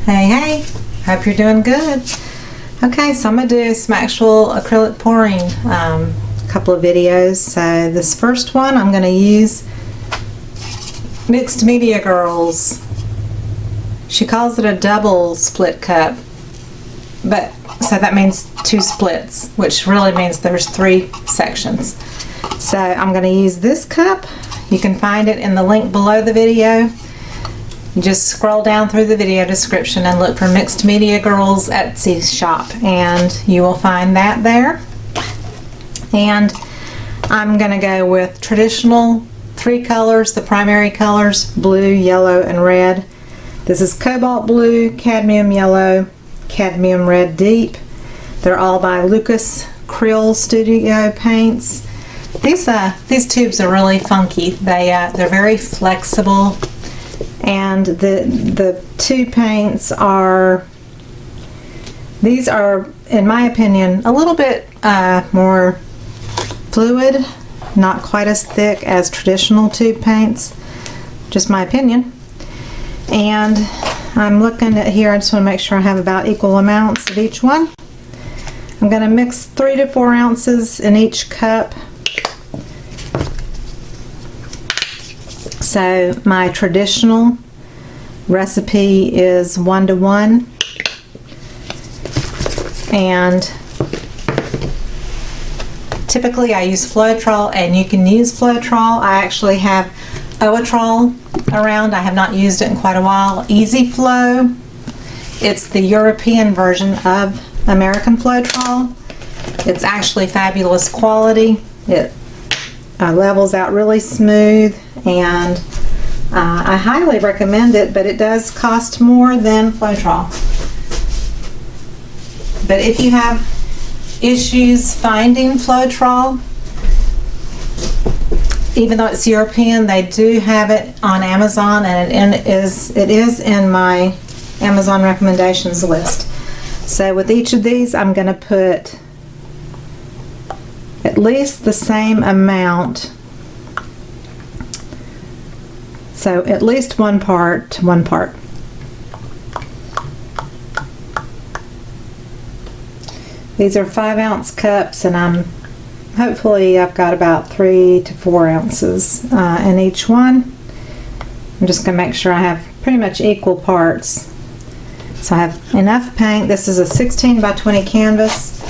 Hey, hope you're doing good. Okay, so I'm going to do some actual acrylic pouring couple of videos. So this first one I'm going to use Mixed Media Girls. She calls it a double split cup, but so that means 2 splits, which really means there's 3 sections. So I'm going to use this cup. You can find it in the link below the video. You just scroll down through the video description and look for Mixed Media Girls Etsy shop, and you will find that there. And I'm going to go with traditional 3 colors, the primary colors, blue, yellow, and red. This is cobalt blue, cadmium yellow, cadmium red deep. They're all by Lucas Krill Studio Paints. These tubes are really funky. They're very flexible. And the 2 paints are, these are, in my opinion, a little bit more fluid, not quite as thick as traditional tube paints, just my opinion. And I'm looking at here, I just want to make sure I have about equal amounts of each one. I'm going to mix 3 to 4 ounces in each cup. So my traditional recipe is 1:1, and typically I use Floetrol, and you can use Floetrol. I actually have Owatrol around. I have not used it in quite a while. Easy Flow. It's the European version of American Floetrol. It's actually fabulous quality. It levels out really smooth, and I highly recommend it, but it does cost more than Floetrol. But if you have issues finding Floetrol, even though it's European, they do have it on Amazon, and it is in my Amazon recommendations list. So with each of these, I'm going to put at least the same amount, so at least 1 part to 1 part. These are 5-ounce cups, and hopefully I've got about 3 to 4 ounces in each one. I'm just going to make sure I have pretty much equal parts. So I have enough paint. This is a 16 by 20 canvas,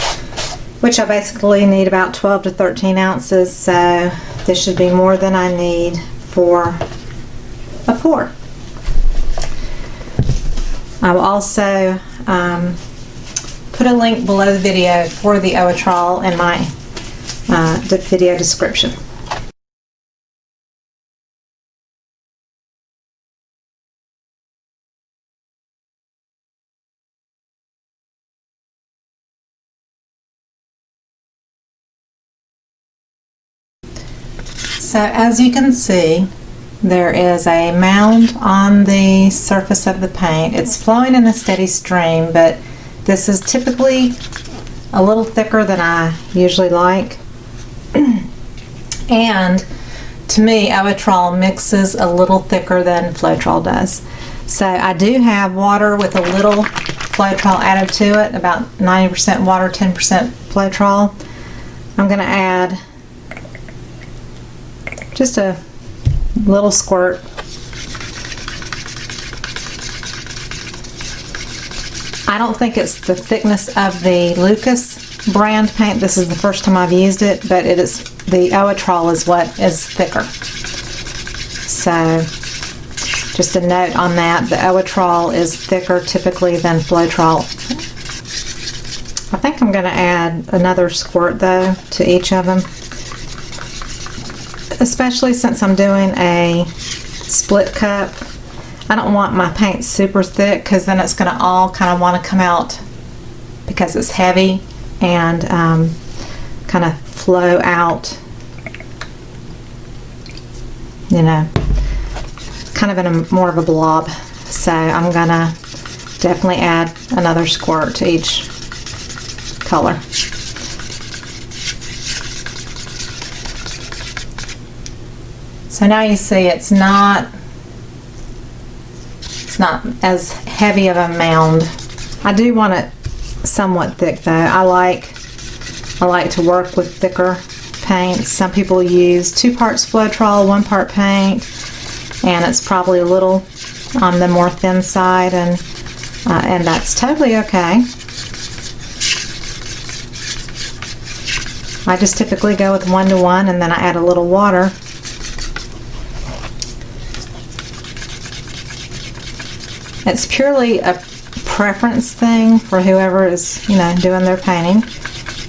which I basically need about 12 to 13 ounces, so this should be more than I need for a pour. I will also put a link below the video for the Owatrol in my video description. So as you can see, there is a mound on the surface of the paint. It's flowing in a steady stream, but this is typically a little thicker than I usually like. And to me, Owatrol mixes a little thicker than Floetrol does. So I do have water with a little Floetrol added to it, about 90% water, 10% Floetrol. I'm going to add just a little squirt. I don't think it's the thickness of the Lucas brand paint. This is the first time I've used it, but it is, the Owatrol is what is thicker. So just a note on that, the Owatrol is thicker typically than Floetrol. I think I'm going to add another squirt though to each of them, especially since I'm doing a split cup. I don't want my paint super thick, because then it's going to all kind of want to come out because it's heavy and kind of flow out, you know, kind of in a more of a blob. So I'm going to definitely add another squirt to each color. So now you see it's not not as heavy of a mound. I do want it somewhat thick though. I like to work with thicker paints. Some people use 2 parts Floetrol, 1 part paint, and it's probably a little on the more thin side, and that's totally okay. I just typically go with 1-to-1, and then I add a little water. It's purely a preference thing for whoever is, doing their painting,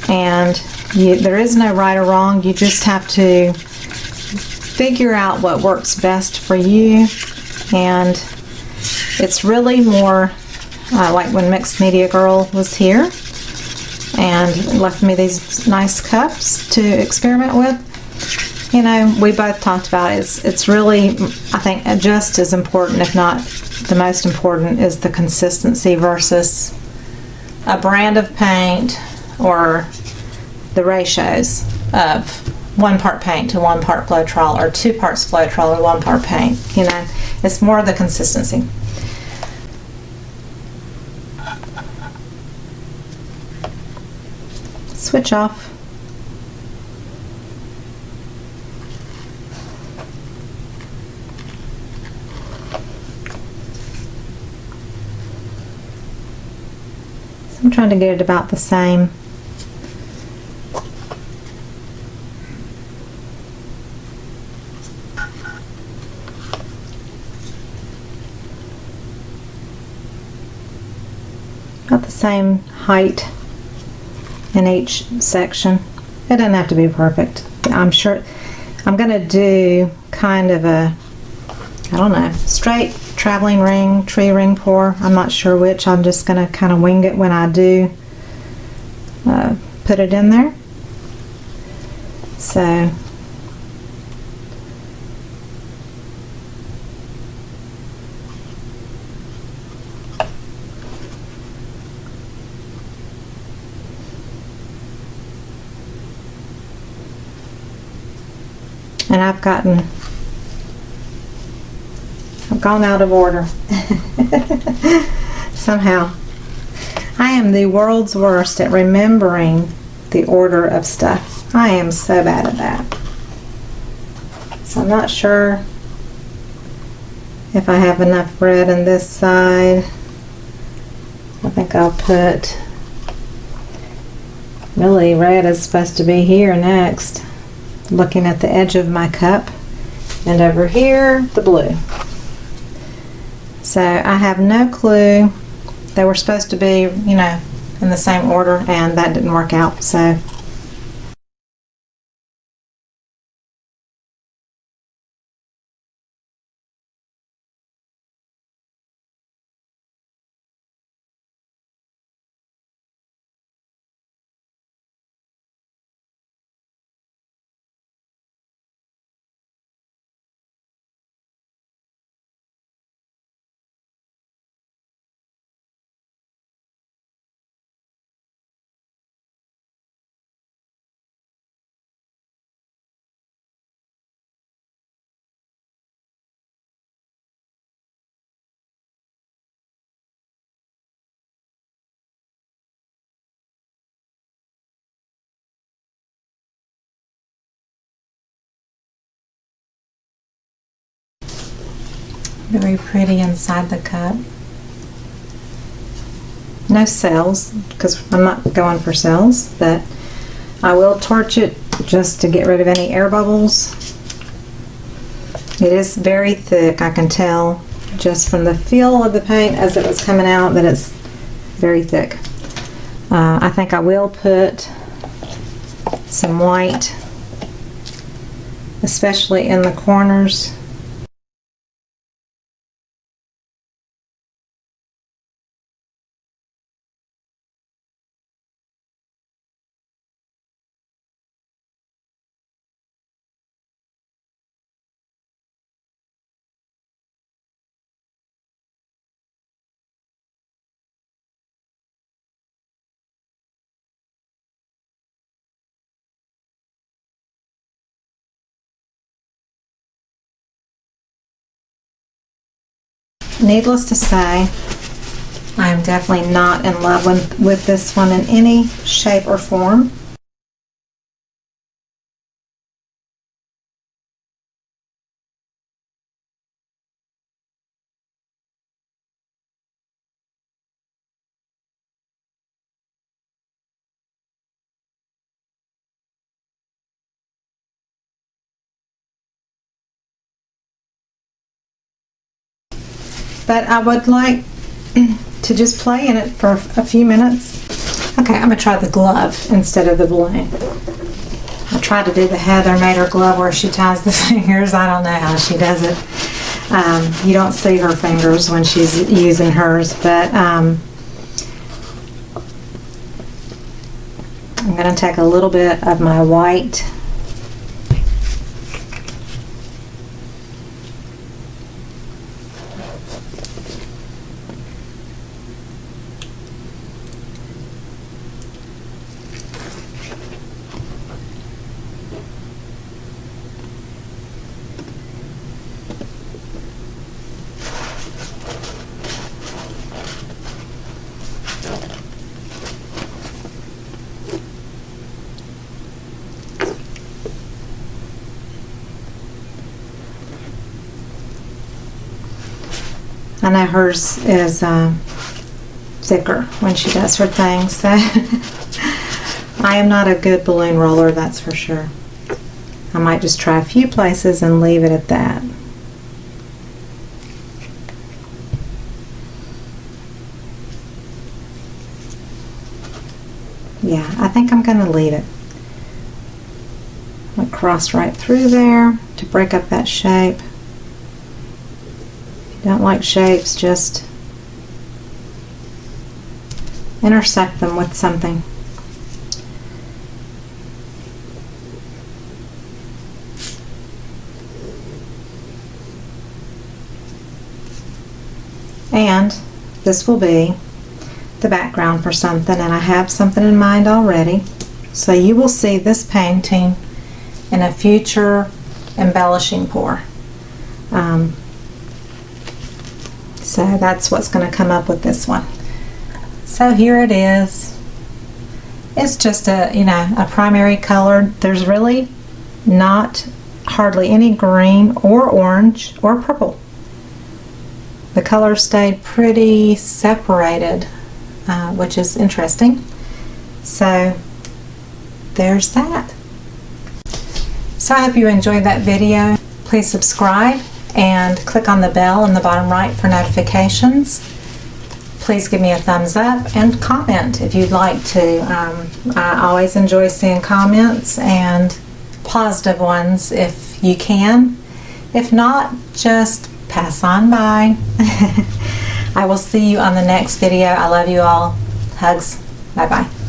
and there is no right or wrong. You just have to figure out what works best for you, and it's really more like when Mixed Media Girl was here and left me these nice cups to experiment with. We both talked about it. It's really, I think, just as important, if not the most important, is the consistency versus a brand of paint or the ratios of 1 part paint to 1 part Floetrol, or 2 parts Floetrol or 1 part paint. It's more the consistency. Switch off. I'm trying to get it about the same. About the same height in each section. It doesn't have to be perfect. I'm sure I'm going to do kind of a, I don't know, straight traveling ring, tree ring pour. I'm not sure which. I'm just going to kind of wing it when I do put it in there. So and I've gone out of order. Somehow. I am the world's worst at remembering the order of stuff. I am so bad at that. So I'm not sure if I have enough red on this side. I think I'll put, really, red is supposed to be here next. Looking at the edge of my cup, and over here the blue. So I have no clue. They were supposed to be, in the same order, and that didn't work out. So very pretty inside the cup. No cells, because I'm not going for cells, but I will torch it just to get rid of any air bubbles. It is very thick. I can tell just from the feel of the paint as it was coming out that it's very thick. I think I will put some white, especially in the corners. needless to say, I am definitely not in love with this one in any shape or form. But I would like to just play in it for a few minutes. Okay, I'm going to try the glove instead of the balloon. I tried to do the Heather made her glove where she ties the fingers. I don't know how she does it. You don't see her fingers when she's using hers, but I'm going to take a little bit of my white I know hers is thicker when she does her thing, so I am not a good balloon roller, that's for sure. I might just try a few places and leave it at that. Yeah, I think I'm going to leave it. I'll cross right through there to break up that shape. Don't like shapes, just intersect them with something. And this will be the background for something, and I have something in mind already. So you will see this painting in a future embellishing pour. So that's what's going to come up with this one. So here it is. It's just a primary color. There's really not hardly any green or orange or purple. The colors stayed pretty separated, which is interesting. So there's that. So I hope you enjoyed that video. Please subscribe and click on the bell in the bottom right for notifications. Please give me a thumbs up and comment if you'd like to. I always enjoy seeing comments, and positive ones if you can. If not, just pass on by. I will see you on the next video. I love you all. Hugs. Bye-bye.